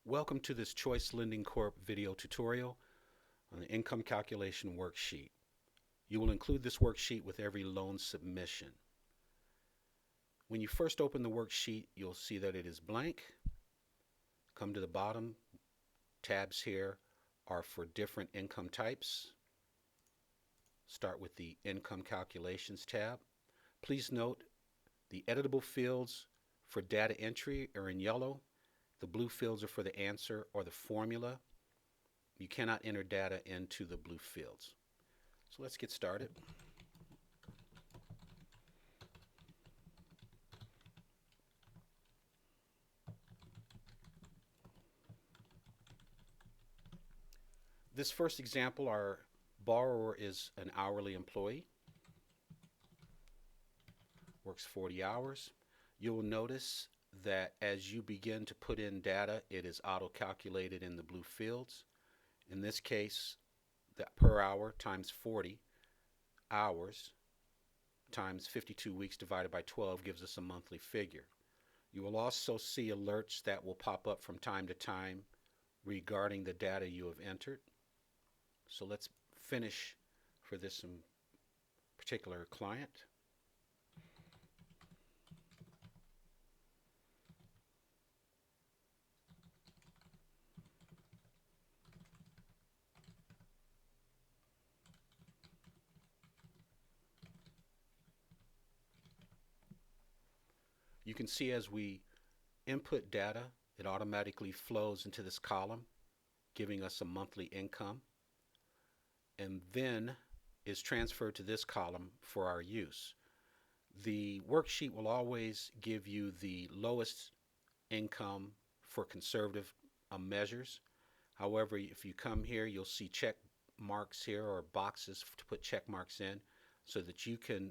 Welcome to this Choice Lending Corp video tutorial on the income calculation worksheet. You will include this worksheet with every loan submission. When you first open the worksheet, you'll see that it is blank. Come to the bottom, tabs here are for different income types. Start with the Income Calculations tab. Please note the editable fields for data entry are in yellow. The blue fields are for the answer or the formula. You cannot enter data into the blue fields. So let's get started. This first example, our borrower is an hourly employee, works 40 hours. You will notice that as you begin to put in data, it is auto-calculated in the blue fields. In this case, that per hour times 40 hours times 52 weeks divided by 12 gives us a monthly figure. You will also see alerts that will pop up from time to time regarding the data you have entered. So let's finish for this particular client. You can see as we input data, it automatically flows into this column, giving us a monthly income, and then is transferred to this column for our use. The worksheet will always give you the lowest income for conservative measures. However, if you come here, you'll see check marks here or boxes to put check marks in so that you can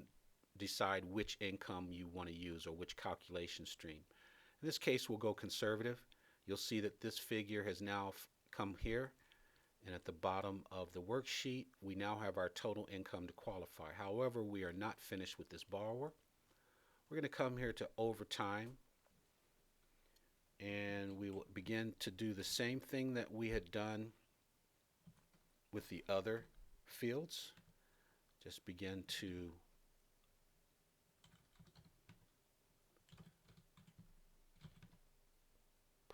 decide which income you want to use or which calculation stream. In this case, we'll go conservative. You'll see that this figure has now come here, and at the bottom of the worksheet we now have our total income to qualify. However, we are not finished with this borrower. We're going to come here to overtime, and we will begin to do the same thing that we had done with the other fields. Just begin to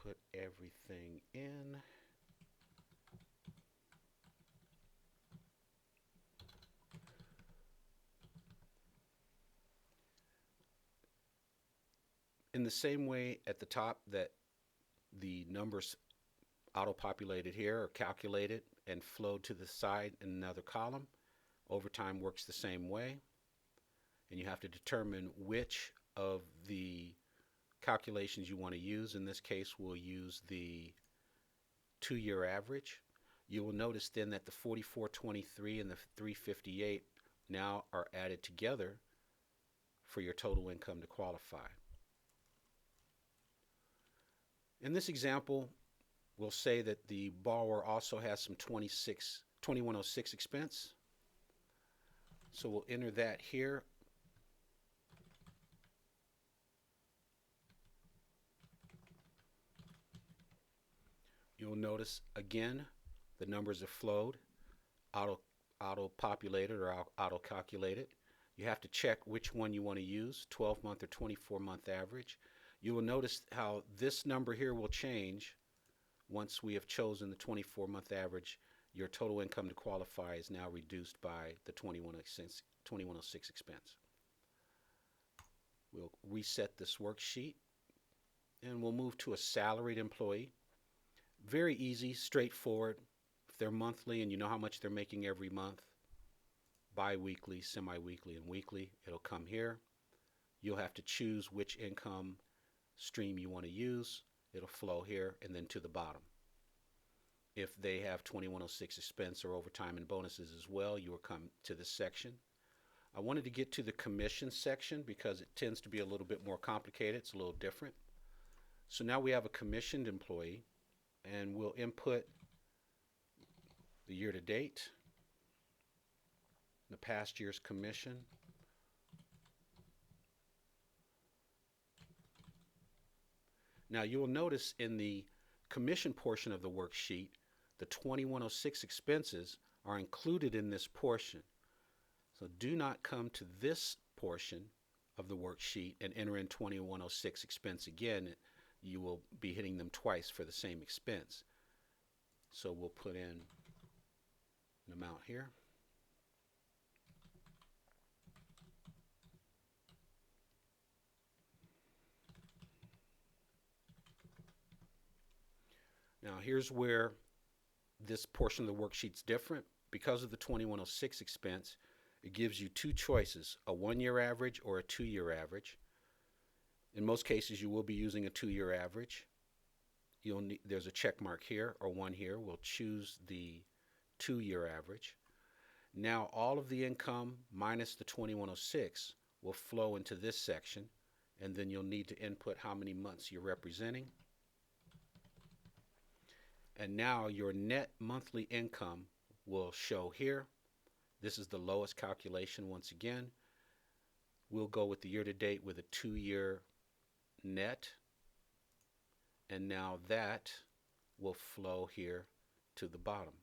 put everything in. In the same way at the top that the numbers auto-populated here are calculated and flowed to the side in another column, overtime works the same way, and you have to determine which of the calculations you want to use. In this case, we'll use the 2-year average. You will notice then that the 4423 and the 358 now are added together for your total income to qualify. In this example, we'll say that the borrower also has some 2106 expense. So we'll enter that here. You'll notice again the numbers are flowed, auto-populated or auto-calculated. You have to check which one you want to use, 12-month or 24-month average. You will notice how this number here will change once we have chosen the 24-month average. Your total income to qualify is now reduced by the 2106 expense. We'll reset this worksheet and we'll move to a salaried employee. Very easy, straightforward. If they're monthly and you know how much they're making every month, bi-weekly, semi-weekly, and weekly, it'll come here. You'll have to choose which income stream you want to use. It'll flow here and then to the bottom. If they have 2106 expense or overtime and bonuses as well, you will come to this section. I wanted to get to the commission section because it tends to be a little bit more complicated. It's a little different. So now we have a commissioned employee, and we'll input the year to date, the past year's commission, Now you will notice in the commission portion of the worksheet, the 2106 expenses are included in this portion. So do not come to this portion of the worksheet and enter in 2106 expense again. You will be hitting them twice for the same expense. So we'll put in an amount here. Now here's where this portion of the worksheet's different. Because of the 2106 expense, it gives you two choices, a 1-year average or a 2-year average. In most cases, you will be using a 2-year average. There's a check mark here or one here. We'll choose the 2-year average. Now all of the income minus the 2106 will flow into this section, and then you'll need to input how many months you're representing. And now your net monthly income will show here. This is the lowest calculation once again. We'll go with the year-to-date with a 2-year net. And now that will flow here to the bottom.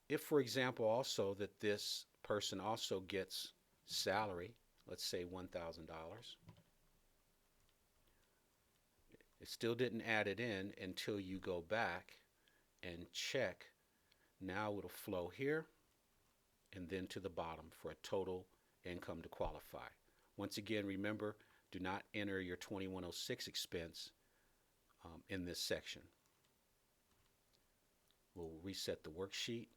If, for example, also that this person also gets salary, let's say $1,000. It still didn't add it in until you go back and check. Now it'll flow here and then to the bottom for a total income to qualify. Once again, remember, do not enter your 2106 expense in this section. We'll reset the worksheet.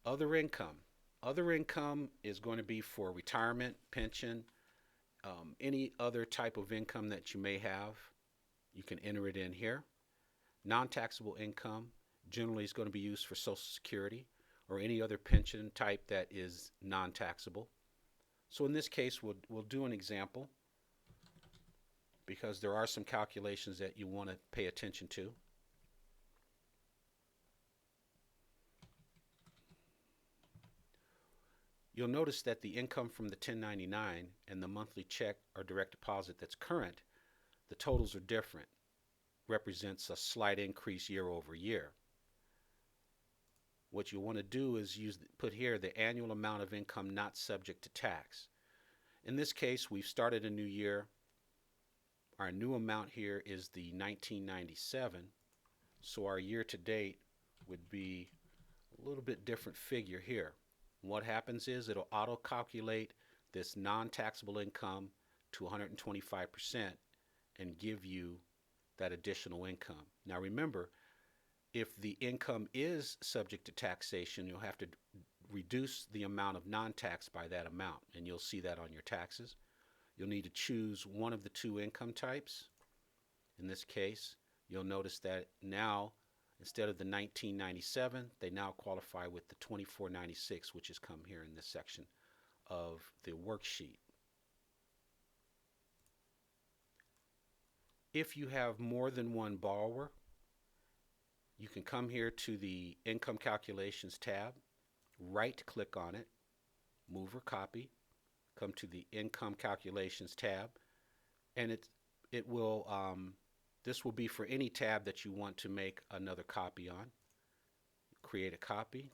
Other income. Other income is going to be for retirement, pension, any other type of income that you may have. You can enter it in here. Non-taxable income generally is going to be used for Social Security or any other pension type that is non-taxable. So in this case, we'll do an example because there are some calculations that you want to pay attention to. You'll notice that the income from the 1099 and the monthly check or direct deposit that's current, the totals are different. Represents a slight increase year over year. What you want to do is put here the annual amount of income not subject to tax. In this case, we've started a new year. Our new amount here is the 1997, so our year to date would be a little bit different figure here. What happens is it'll auto-calculate this non-taxable income to 125% and give you that additional income. Now remember, if the income is subject to taxation, you'll have to reduce the amount of non-tax by that amount, and you'll see that on your taxes. You'll need to choose one of the two income types. In this case, you'll notice that now instead of the 1997, they now qualify with the 2496, which has come here in this section of the worksheet. If you have more than one borrower, you can come here to the Income Calculations tab, right-click on it, move or copy, come to the Income Calculations tab, and this will be for any tab that you want to make another copy on. Create a copy,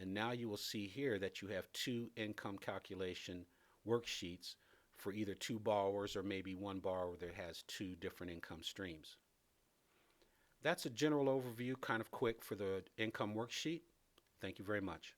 and now you will see here that you have two income calculation worksheets for either two borrowers or maybe one borrower that has two different income streams. That's a general overview, kind of quick, for the income worksheet. Thank you very much.